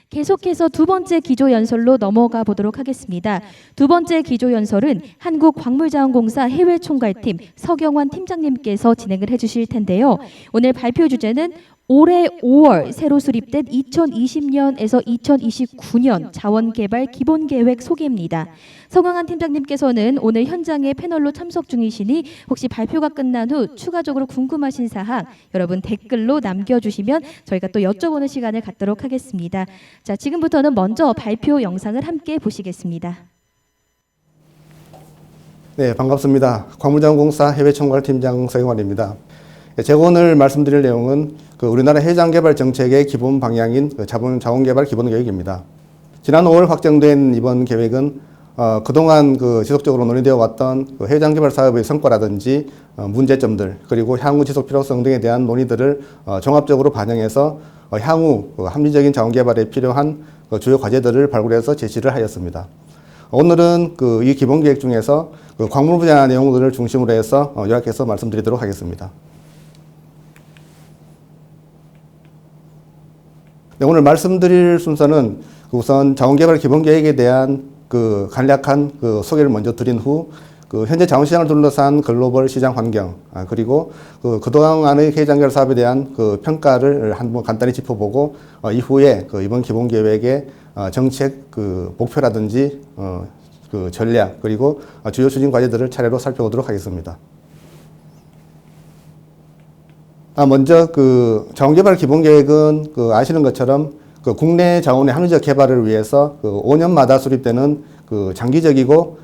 계속해서 두 번째 기조연설로 넘어가 보도록 하겠습니다. 두 번째 기조연설은 한국광물자원공사 해외총괄팀 서경환 팀장님께서 진행을 해주실 텐데요. 오늘 발표 주제는 올해 5월 새로 수립된 2020년에서 2029년 자원개발 기본계획 소개입니다. 서경환 팀장님께서는 오늘 현장에 패널로 참석 중이시니 혹시 발표가 끝난 후 추가적으로 궁금하신 사항 여러분 댓글로 남겨주시면 저희가 또 여쭤보는 시간을 갖도록 하겠습니다. 자, 지금부터는 먼저 발표 영상을 함께 보시겠습니다. 네, 반갑습니다. 광물자원공사 해외총괄팀장 서경환입니다. 제가 오늘 말씀드릴 내용은 우리나라 해장개발 정책의 기본 방향인 자원개발 기본계획입니다. 지난 5월 확정된 이번 계획은 그동안 지속적으로 논의되어 왔던 해장개발 사업의 성과라든지 문제점들 그리고 향후 지속 필요성 등에 대한 논의들을 종합적으로 반영해서 향후 합리적인 자원개발에 필요한 주요 과제들을 발굴해서 제시를 하였습니다. 오늘은 이 기본계획 중에서 광물 분야 내용들을 중심으로 해서 요약해서 말씀드리도록 하겠습니다. 네, 오늘 말씀드릴 순서는 우선 자원개발 기본계획에 대한 간략한 소개를 먼저 드린 후 현재 자원시장을 둘러싼 글로벌 시장 환경 그리고 그동안의 해장개발 사업에 대한 평가를 한번 간단히 짚어보고 이후에 이번 기본계획의 정책 목표라든지 전략 그리고 주요 추진 과제들을 차례로 살펴보도록 하겠습니다. 먼저 자원개발 기본계획은 아시는 것처럼 국내 자원의 합리적 개발을 위해서 5년마다 수립되는 장기적이고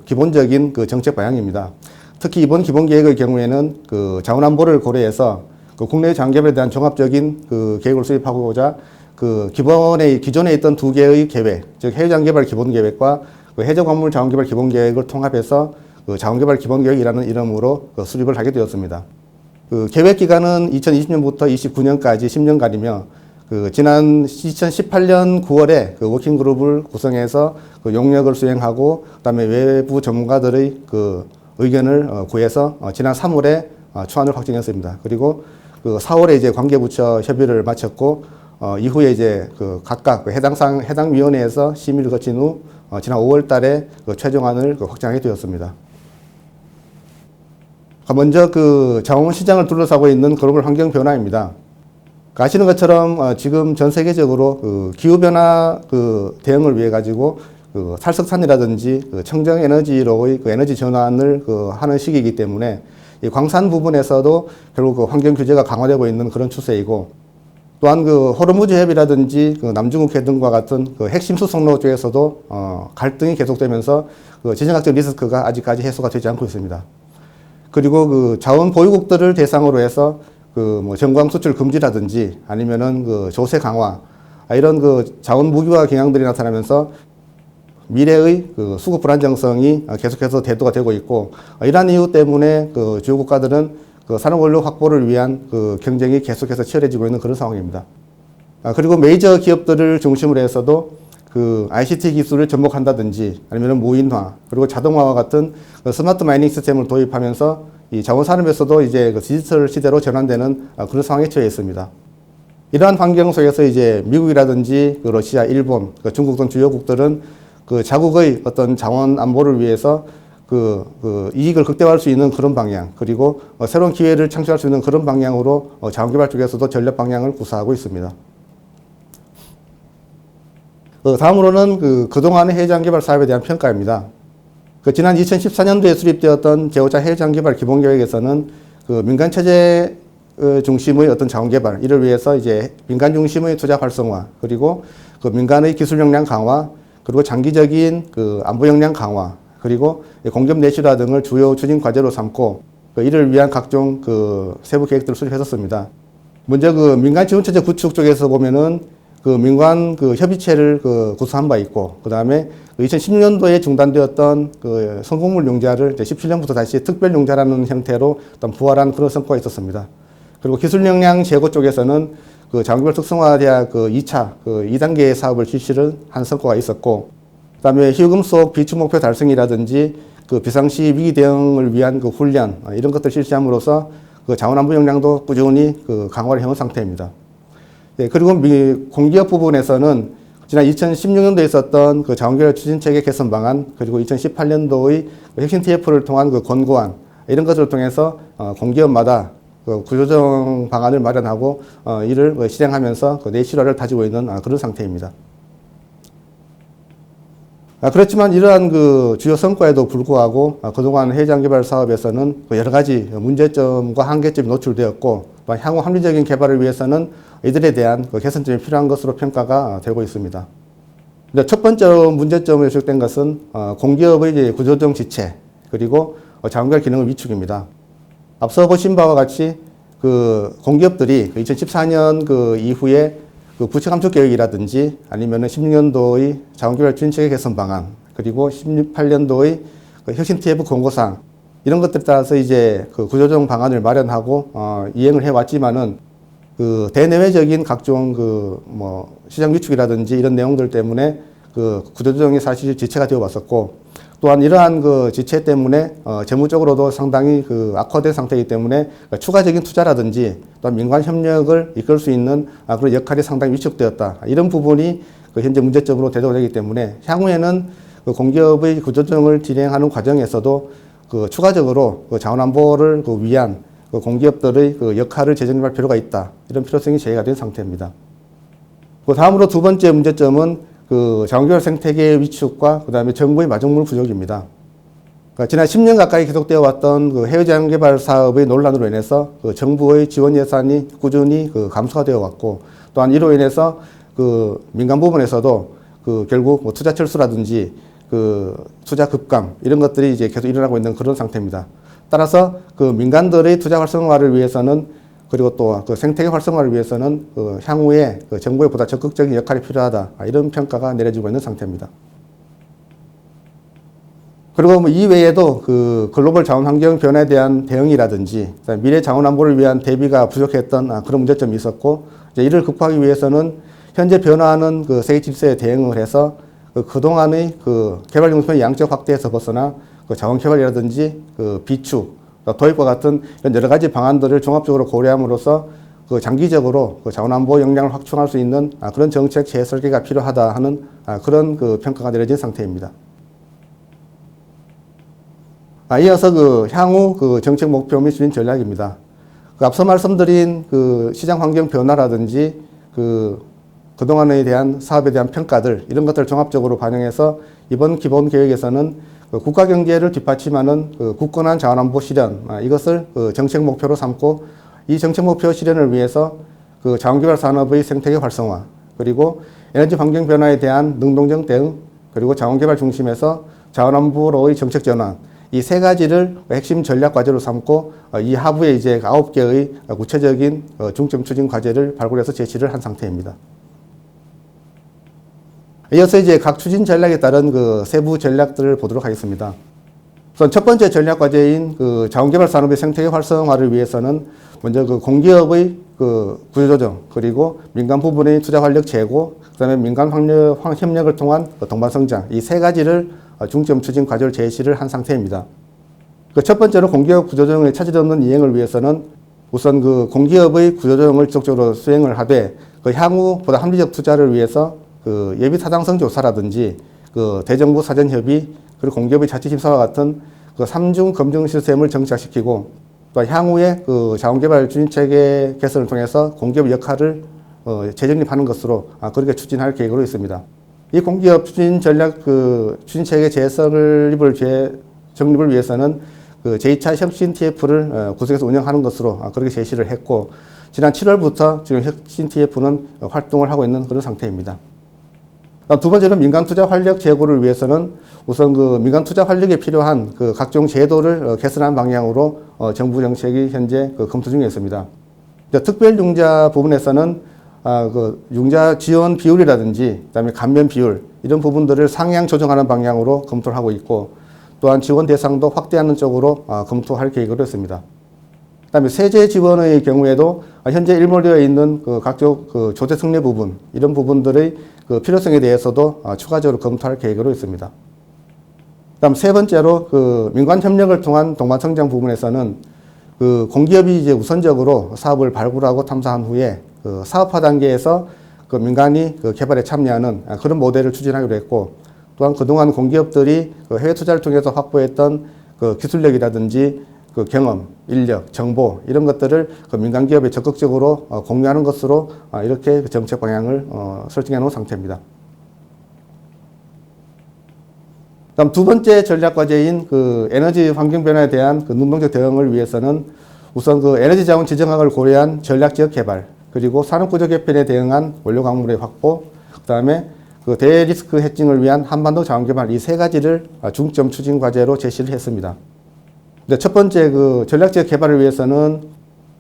기본적인 정책 방향입니다. 특히 이번 기본계획의 경우에는 자원 안보를 고려해서 국내 자원개발에 대한 종합적인 계획을 수립하고자 기존에 있던 두 개의 계획, 즉 해외자원개발 기본계획과 해저광물 자원개발 기본계획을 통합해서 자원개발 기본계획이라는 이름으로 수립을 하게 되었습니다. 계획 기간은 2020년부터 29년까지 10년간이며 지난 2018년 9월에 워킹그룹을 구성해서 용역을 수행하고 그다음에 외부 전문가들의 의견을 구해서 지난 3월에 초안을 확정했습니다. 그리고 4월에 이제 관계부처 협의를 마쳤고 이후에 이제 각각 해당 위원회에서 심의를 거친 후 지난 5월달에 최종안을 확정하게 되었습니다. 먼저 자원 시장을 둘러싸고 있는 글로벌 환경 변화입니다. 아시는 것처럼 지금 전 세계적으로 기후변화 대응을 위해 가지고 탈석탄이라든지 청정 에너지로의 에너지 전환을 하는 시기이기 때문에 이 광산 부분에서도 결국 환경 규제가 강화되고 있는 그런 추세이고 또한 호르무즈 해협이라든지 남중국해 등과 같은 핵심 수송로 쪽에서도 갈등이 계속되면서 지정학적 리스크가 아직까지 해소가 되지 않고 있습니다. 그리고 자원 보유국들을 대상으로 해서 전광 수출 금지라든지 아니면은 조세 강화 이런 자원 무기화 경향들이 나타나면서 미래의 수급 불안정성이 계속해서 대두가 되고 있고 이러한 이유 때문에 주요 국가들은 산업 원료 확보를 위한 경쟁이 계속해서 치열해지고 있는 그런 상황입니다. 그리고 메이저 기업들을 중심으로 해서도 ICT 기술을 접목한다든지 아니면 무인화 그리고 자동화와 같은 스마트 마이닝 시스템을 도입하면서 이 자원 산업에서도 이제 디지털 시대로 전환되는 그런 상황에 처해 있습니다. 이러한 환경 속에서 이제 미국이라든지 러시아, 일본, 중국 등 주요국들은 자국의 어떤 자원 안보를 위해서 이익을 극대화할 수 있는 그런 방향 그리고 새로운 기회를 창출할 수 있는 그런 방향으로 자원개발 쪽에서도 전략 방향을 구사하고 있습니다. 다음으로는 그동안의 해외자원개발 사업에 대한 평가입니다. 지난 2014년도에 수립되었던 제5차 해외자원개발 기본계획에서는 민간체제 중심의 어떤 자원개발, 이를 위해서 이제 민간 중심의 투자 활성화, 그리고 민간의 기술 역량 강화, 그리고 장기적인 안보 역량 강화, 그리고 공급 내실화 등을 주요 추진 과제로 삼고 이를 위한 각종 세부 계획들을 수립했었습니다. 먼저 민간 지원체제 구축 쪽에서 보면은 민관 협의체를 구성한 바 있고, 그 다음에 2016년도에 중단되었던 성공물 융자를 이제 17년부터 다시 특별 융자라는 형태로 어떤 부활한 그런 성과가 있었습니다. 그리고 기술 역량 제고 쪽에서는 자원개발 특성화 대학 2차 2단계 사업을 실시를 한 성과가 있었고, 그 다음에 희유금속 비축 목표 달성이라든지 비상시 위기 대응을 위한 훈련 이런 것들 실시함으로써 자원 안보 역량도 꾸준히 강화를 해온 상태입니다. 예, 그리고 공기업 부분에서는 지난 2016년도에 있었던 그 자원개발 추진체계 개선 방안, 그리고 2018년도의 혁신 TF를 통한 그 권고안, 이런 것들을 통해서 공기업마다 그 구조조정 방안을 마련하고 이를 실행하면서 그 내실화를 다지고 있는 그런 상태입니다. 그렇지만 이러한 그 주요 성과에도 불구하고 그동안 해양개발 사업에서는 여러 가지 문제점과 한계점이 노출되었고, 또 향후 합리적인 개발을 위해서는 이들에 대한 그 개선점이 필요한 것으로 평가가 되고 있습니다. 첫 번째 문제점으로 지적된 것은 공기업의 이제 구조조정 지체, 그리고 자원개발 기능의 위축입니다. 앞서 보신 바와 같이 그 공기업들이 2014년 그 이후에 그 부채 감축 계획이라든지 아니면은 16년도의 자원개발 추진체계 개선 방안, 그리고 18년도의 그 혁신 TF 권고사항, 이런 것들에 따라서 이제 그 구조조정 방안을 마련하고 이행을 해왔지만은 그 대내외적인 각종 그 뭐 시장 위축이라든지 이런 내용들 때문에 그 구조조정이 사실 지체가 되어 왔었고, 또한 이러한 그 지체 때문에 재무적으로도 상당히 그 악화된 상태이기 때문에 추가적인 투자라든지 또한 민관 협력을 이끌 수 있는 그런 역할이 상당히 위축되었다. 이런 부분이 그 현재 문제점으로 대두되기 때문에 향후에는 그 공기업의 구조조정을 진행하는 과정에서도 그 추가적으로 그 자원안보를 그 위한 그 공기업들의 그 역할을 재정립할 필요가 있다. 이런 필요성이 제기가 된 상태입니다. 그 다음으로 두 번째 문제점은 그 자원개발 생태계의 위축과 그 다음에 정부의 마중물 부족입니다. 그러니까 지난 10년 가까이 계속되어 왔던 그 해외 자원개발 사업의 논란으로 인해서 그 정부의 지원 예산이 꾸준히 그 감소가 되어 왔고, 또한 이로 인해서 그 민간 부분에서도 그 결국 뭐 투자 철수라든지 그 투자 급감 이런 것들이 이제 계속 일어나고 있는 그런 상태입니다. 따라서 그 민간들의 투자 활성화를 위해서는, 그리고 또 그 생태계 활성화를 위해서는 그 향후에 그 정부의 보다 적극적인 역할이 필요하다. 이런 평가가 내려지고 있는 상태입니다. 그리고 뭐 이외에도 그 글로벌 자원 환경 변화에 대한 대응이라든지 미래 자원 안보를 위한 대비가 부족했던 그런 문제점이 있었고, 이제 이를 극복하기 위해서는 현재 변화하는 그 세계 질서에 대응을 해서 그동안의 그 개발 용수의 양적 확대에서 벗어나 그 자원 개발이라든지 그 비축, 도입과 같은 이런 여러 가지 방안들을 종합적으로 고려함으로써 그 장기적으로 그 자원안보 역량을 확충할 수 있는 그런 정책 재설계가 필요하다 하는 그런 그 평가가 내려진 상태입니다. 이어서 그 향후 그 정책 목표 및 추진 전략입니다. 그 앞서 말씀드린 그 시장 환경 변화라든지 그동안에 대한 사업에 대한 평가들, 이런 것들을 종합적으로 반영해서 이번 기본 계획에서는 그 국가 경제를 뒷받침하는 그 굳건한 자원안보 실현, 이것을 그 정책 목표로 삼고, 이 정책 목표 실현을 위해서 그 자원개발 산업의 생태계 활성화, 그리고 에너지 환경 변화에 대한 능동적 대응, 그리고 자원개발 중심에서 자원안보로의 정책 전환, 이 세 가지를 핵심 전략 과제로 삼고 이 하부에 이제 9개의 구체적인 중점 추진 과제를 발굴해서 제시를 한 상태입니다. 이어서 이제 각 추진 전략에 따른 그 세부 전략들을 보도록 하겠습니다. 우선 첫 번째 전략 과제인 그 자원개발 산업의 생태계 활성화를 위해서는 먼저 그 공기업의 그 구조조정, 그리고 민간 부분의 투자 활력 제고, 그다음에 민간 협력을 통한 동반 성장, 이 세 가지를 중점 추진 과제를 제시를 한 상태입니다. 그 첫 번째로 공기업 구조조정의 차질 없는 이행을 위해서는 우선 그 공기업의 구조조정을 지속적으로 수행을 하되, 그 향후 보다 합리적 투자를 위해서 그 예비 타당성 조사라든지 그 대정부 사전 협의, 그리고 공기업의 자치 심사와 같은 그 3중 검증 시스템을 정착시키고, 또 향후에 그 자원개발 추진체계 개선을 통해서 공기업 역할을 재정립하는 것으로 그렇게 추진할 계획으로 있습니다. 이 공기업 추진 전략 그 추진체계 재설립을 정립을 위해서는 그 제2차 혁신 TF를 구성해서 운영하는 것으로 그렇게 제시를 했고, 지난 7월부터 지금 혁신 TF는 활동을 하고 있는 그런 상태입니다. 두 번째는 민간 투자 활력 제고를 위해서는 우선 그 민간 투자 활력에 필요한 그 각종 제도를 개선하는 방향으로 정부 정책이 현재 검토 중에 있습니다. 특별 융자 부분에서는 그 융자 지원 비율이라든지 그다음에 감면 비율, 이런 부분들을 상향 조정하는 방향으로 검토를 하고 있고, 또한 지원 대상도 확대하는 쪽으로 검토할 계획으로 했습니다. 그다음에 세제 지원의 경우에도 현재 일몰되어 있는 그 각종 그 조세 승례 부분, 이런 부분들의 그 필요성에 대해서도 추가적으로 검토할 계획으로 있습니다. 그다음 세 번째로 그 민관 협력을 통한 동반 성장 부분에서는 그 공기업이 이제 우선적으로 사업을 발굴하고 탐사한 후에 그 사업화 단계에서 그 민간이 그 개발에 참여하는 그런 모델을 추진하기로 했고, 또한 그동안 공기업들이 그 해외 투자를 통해서 확보했던 그 기술력이라든지 그 경험, 인력, 정보 이런 것들을 그 민간 기업에 적극적으로 공유하는 것으로 이렇게 그 정책 방향을 설정해 놓은 상태입니다. 다음 두 번째 전략 과제인 그 에너지 환경 변화에 대한 그 능동적 대응을 위해서는 우선 그 에너지 자원 지정학을 고려한 전략 지역 개발, 그리고 산업구조 개편에 대응한 원료 광물의 확보, 그다음에 그 대리스크 해칭을 위한 한반도 자원 개발 이 세 가지를 중점 추진 과제로 제시를 했습니다. 근데 첫 번째 그 전략 지역 개발을 위해서는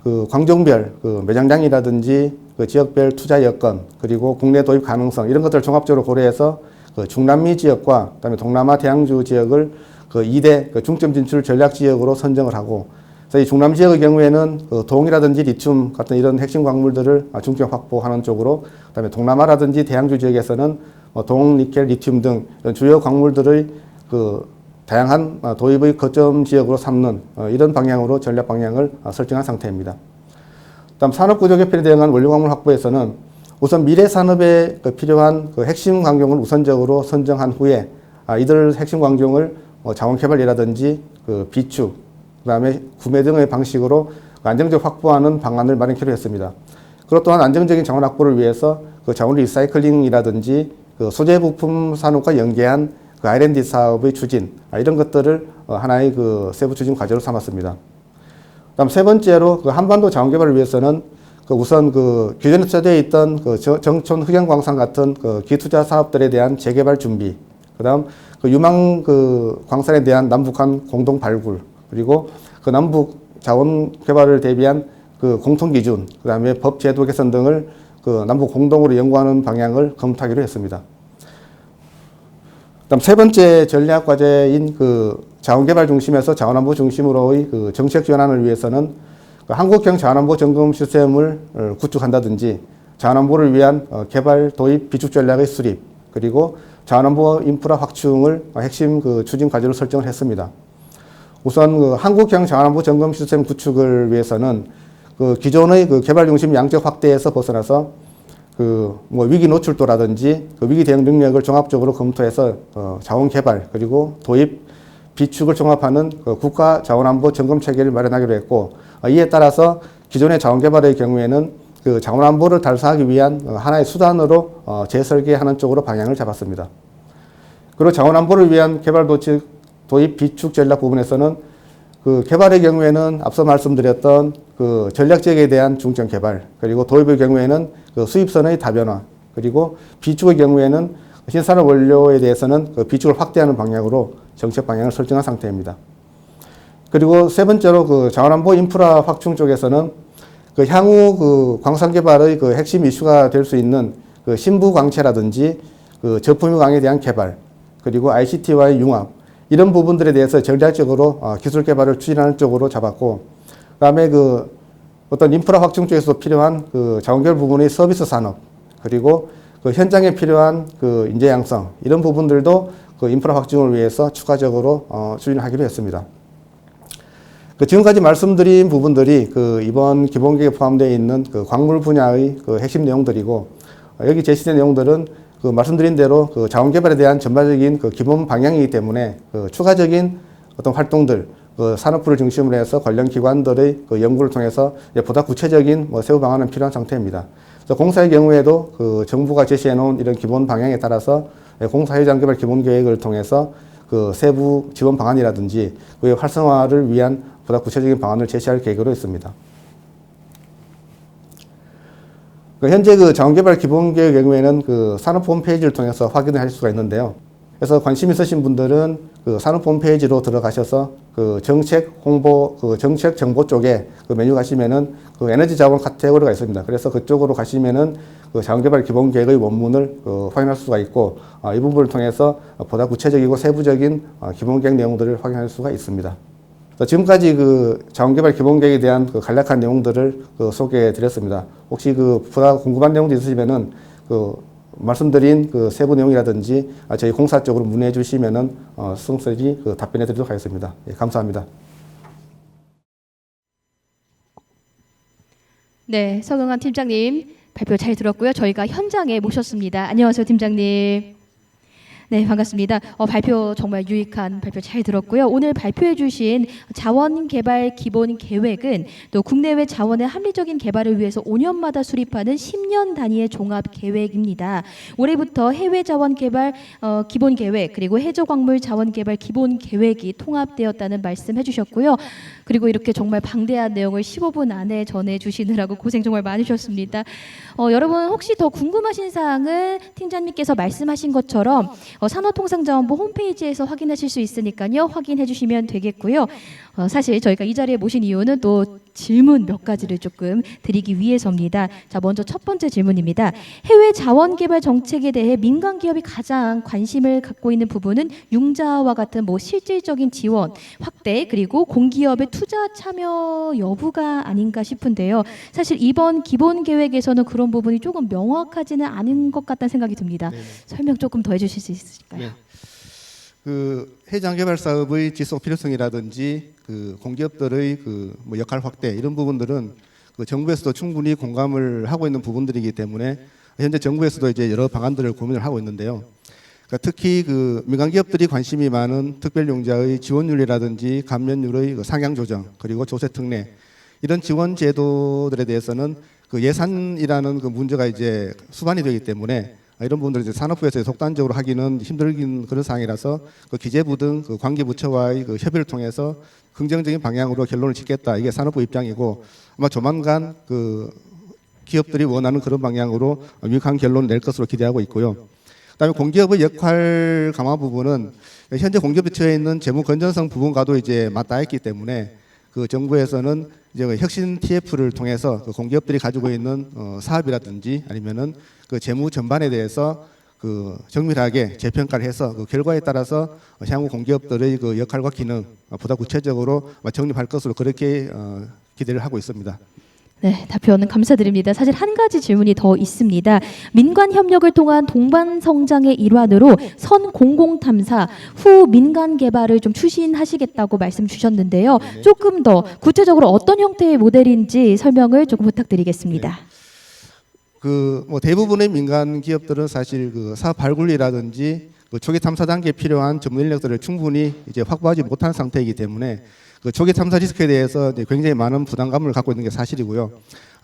그 광종별 그 매장량이라든지 그 지역별 투자 여건, 그리고 국내 도입 가능성 이런 것들을 종합적으로 고려해서 그 중남미 지역과 그다음에 동남아 대양주 지역을 그 2대 그 중점 진출 전략 지역으로 선정을 하고, 그래서 이 중남 지역의 경우에는 그 동이라든지 리튬 같은 이런 핵심 광물들을 중점 확보하는 쪽으로, 그다음에 동남아라든지 대양주 지역에서는 동, 니켈, 리튬 등 이런 주요 광물들의 그 다양한 도입의 거점 지역으로 삼는 이런 방향으로 전략 방향을 설정한 상태입니다. 다음 산업구조 개편에 대응한 원료광물 확보에서는 우선 미래 산업에 필요한 그 핵심 광종을 우선적으로 선정한 후에 이들 핵심 광종을 자원 개발이라든지 그 비축, 그다음에 구매 등의 방식으로 안정적 확보하는 방안을 마련하기로 했습니다. 그리고 또한 안정적인 자원 확보를 위해서 그 자원 리사이클링이라든지 그 소재 부품 산업과 연계한 그 R&D 사업의 추진 이런 것들을 하나의 그 세부 추진 과제로 삼았습니다. 다음 세 번째로 그 한반도 자원 개발을 위해서는 그 우선 그 기존에 투자되어 있던 그 정촌 흑연광산 같은 그 기투자 사업들에 대한 재개발 준비, 그다음 그 유망 그 광산에 대한 남북한 공동 발굴, 그리고 그 남북 자원 개발을 대비한 그 공통 기준, 그다음에 법 제도 개선 등을 그 남북 공동으로 연구하는 방향을 검토하기로 했습니다. 그다음 세 번째 전략 과제인 그 자원 개발 중심에서 자원안보 중심으로의 그 정책 전환을 위해서는 그 한국형 자원안보 점검 시스템을 구축한다든지 자원안보를 위한 개발 도입 비축 전략의 수립, 그리고 자원안보 인프라 확충을 핵심 그 추진 과제로 설정을 했습니다. 우선 그 한국형 자원안보 점검 시스템 구축을 위해서는 그 기존의 그 개발 중심 양적 확대에서 벗어나서 그 뭐 위기 노출도라든지 그 위기 대응 능력을 종합적으로 검토해서 자원 개발 그리고 도입 비축을 종합하는 그 국가 자원안보 점검 체계를 마련하기로 했고, 이에 따라서 기존의 자원 개발의 경우에는 그 자원안보를 달성하기 위한 하나의 수단으로 재설계하는 쪽으로 방향을 잡았습니다. 그리고 자원안보를 위한 개발 도입 비축 전략 부분에서는 그 개발의 경우에는 앞서 말씀드렸던 그 전략 지역에 대한 중점 개발, 그리고 도입의 경우에는 그 수입선의 다변화, 그리고 비축의 경우에는 신산업 원료에 대해서는 그 비축을 확대하는 방향으로 정책 방향을 설정한 상태입니다. 그리고 세 번째로 그 자원안보 인프라 확충 쪽에서는 그 향후 그 광산 개발의 그 핵심 이슈가 될 수 있는 그 신부 광채라든지 그 저품위 광에 대한 개발, 그리고 ICT와의 융합 이런 부분들에 대해서 전략적으로 기술 개발을 추진하는 쪽으로 잡았고, 그다음에 그 어떤 인프라 확충 쪽에서 필요한 그 자원개발 부분의 서비스 산업, 그리고 그 현장에 필요한 그 인재 양성 이런 부분들도 그 인프라 확충을 위해서 추가적으로 추진하기로 했습니다. 그 지금까지 말씀드린 부분들이 그 이번 기본계획에 포함되어 있는 그 광물 분야의 그 핵심 내용들이고, 여기 제시된 내용들은 그 말씀드린 대로 그 자원 개발에 대한 전반적인 그 기본 방향이기 때문에 그 추가적인 어떤 활동들, 그 산업부를 중심으로 해서 관련 기관들의 그 연구를 통해서 보다 구체적인 세부 방안은 필요한 상태입니다. 그래서 공사의 경우에도 그 정부가 제시해 놓은 이런 기본 방향에 따라서 공사 해장 개발 기본 계획을 통해서 그 세부 지원 방안이라든지 그 활성화를 위한 보다 구체적인 방안을 제시할 계획으로 있습니다. 현재 그 자원개발 기본계획의 경우에는 그 산업 홈페이지를 통해서 확인을 할 수가 있는데요. 그래서 관심 있으신 분들은 그 산업 홈페이지로 들어가셔서 그 정책 홍보, 그 정책 정보 쪽에 그 메뉴 가시면은 그 에너지 자원 카테고리가 있습니다. 그래서 그쪽으로 가시면은 그 자원개발 기본계획의 원문을 확인할 수가 있고, 이 부분을 통해서 보다 구체적이고 세부적인 기본계획 내용들을 확인할 수가 있습니다. 지금까지 그 자원개발 기본계획에 대한 그 간략한 내용들을 소개해 드렸습니다. 혹시 그 보다 궁금한 내용도 있으시면은 그 말씀드린 그 세부 내용이라든지 저희 공사 쪽으로 문의해 주시면은 성실히 그 답변해 드리도록 하겠습니다. 예, 감사합니다. 네, 서경환 팀장님 발표 잘 들었고요. 저희가 현장에 모셨습니다. 안녕하세요, 팀장님. 네, 반갑습니다. 발표 정말 유익한 발표 잘 들었고요. 오늘 발표해 주신 자원개발 기본 계획은 또 국내외 자원의 합리적인 개발을 위해서 5년마다 수립하는 10년 단위의 종합 계획입니다. 올해부터 해외 자원 개발 기본 계획 그리고 해저 광물 자원 개발 기본 계획이 통합되었다는 말씀해 주셨고요. 그리고 이렇게 정말 방대한 내용을 15분 안에 전해 주시느라고 고생 정말 많으셨습니다. 여러분 혹시 더 궁금하신 사항은 팀장님께서 말씀하신 것처럼 산업통상자원부 홈페이지에서 확인하실 수 있으니까요. 확인해 주시면 되겠고요. 사실 저희가 이 자리에 모신 이유는 또 질문 몇 가지를 조금 드리기 위해서입니다. 자, 먼저 첫 번째 질문입니다. 해외 자원 개발 정책에 대해 민간 기업이 가장 관심을 갖고 있는 부분은 융자와 같은 실질적인 지원, 확대 그리고 공기업의 투자 참여 여부가 아닌가 싶은데요. 사실 이번 기본 계획에서는 그런 부분이 조금 명확하지는 않은 것 같다는 생각이 듭니다. 네네. 설명 조금 더 해주실 수 있으실까요? 네. 그 해장 개발 사업의 지속 필요성이라든지 그 공기업들의 뭐 역할 확대 이런 부분들은 그 정부에서도 충분히 공감을 하고 있는 부분들이기 때문에 현재 정부에서도 이제 여러 방안들을 고민을 하고 있는데요. 그러니까 특히 그 민간 기업들이 관심이 많은 특별용자의 지원율이라든지 감면율의 그 상향 조정 그리고 조세 특례 이런 지원 제도들에 대해서는 그 예산이라는 그 문제가 이제 수반이 되기 때문에 이런 부분들을 이제 산업부에서 속단적으로 하기는 힘들긴 그런 상황이라서 그 기재부 등 그 관계부처와의 그 협의를 통해서 긍정적인 방향으로 결론을 짓겠다. 이게 산업부 입장이고 아마 조만간 그 기업들이 원하는 그런 방향으로 유익한 결론을 낼 것으로 기대하고 있고요. 그다음에 공기업의 역할 강화 부분은 현재 공기업에 처해 있는 재무 건전성 부분과도 이제 맞닿았기 때문에 그 정부에서는 이제 그 혁신 TF를 통해서 그 공기업들이 가지고 있는 사업이라든지 아니면은 그 재무 전반에 대해서 그 정밀하게 재평가를 해서 그 결과에 따라서 향후 공기업들의 그 역할과 기능 보다 구체적으로 정립할 것으로 그렇게 기대를 하고 있습니다. 네, 답변은 감사드립니다. 사실 한 가지 질문이 더 있습니다. 민간 협력을 통한 동반 성장의 일환으로 선 공공 탐사 후 민간 개발을 좀 추진하시겠다고 말씀 주셨는데요. 네. 조금 더 구체적으로 어떤 형태의 모델인지 설명을 조금 부탁드리겠습니다. 그 뭐 대부분의 민간 기업들은 사실 그 사업 발굴이라든지 그 초기 탐사 단계에 필요한 전문 인력들을 충분히 이제 확보하지 못한 상태이기 때문에 그 초기 탐사 리스크에 대해서 이제 굉장히 많은 부담감을 갖고 있는 게 사실이고요.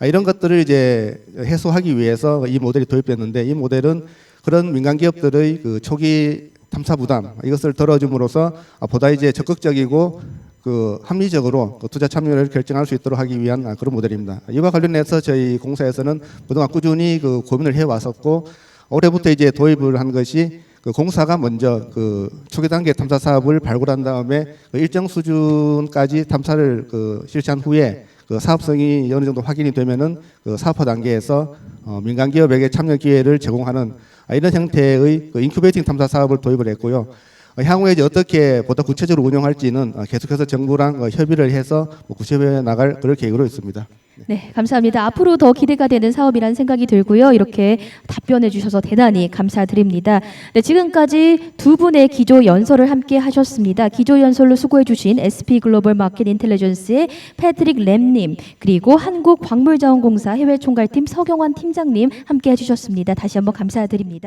이런 것들을 이제 해소하기 위해서 이 모델이 도입됐는데 이 모델은 그런 민간 기업들의 그 초기 탐사 부담 이것을 덜어줌으로써 보다 이제 적극적이고 그 합리적으로 그 투자 참여를 결정할 수 있도록 하기 위한 그런 모델입니다. 이와 관련해서 저희 공사에서는 그동안 꾸준히 그 고민을 해 왔었고 올해부터 이제 도입을 한 것이 그 공사가 먼저 그 초기 단계 탐사 사업을 발굴한 다음에 그 일정 수준까지 탐사를 그 실시한 후에 그 사업성이 어느 정도 확인이 되면은 그 사업화 단계에서 민간 기업에게 참여 기회를 제공하는 이런 형태의 그 인큐베이팅 탐사 사업을 도입을 했고요. 향후에 이제 어떻게 보다 구체적으로 운영할지는 계속해서 정부랑 협의를 해서 구체화해 나갈 그럴 계획으로 있습니다. 네, 감사합니다. 앞으로 더 기대가 되는 사업이라는 생각이 들고요. 이렇게 답변해 주셔서 대단히 감사드립니다. 네, 지금까지 두 분의 기조 연설을 함께 하셨습니다. 기조 연설로 수고해 주신 SP 글로벌 마켓 인텔리전스의 패트릭 램님 그리고 한국광물자원공사 해외총괄팀 서경환 팀장님 함께 해주셨습니다. 다시 한번 감사드립니다.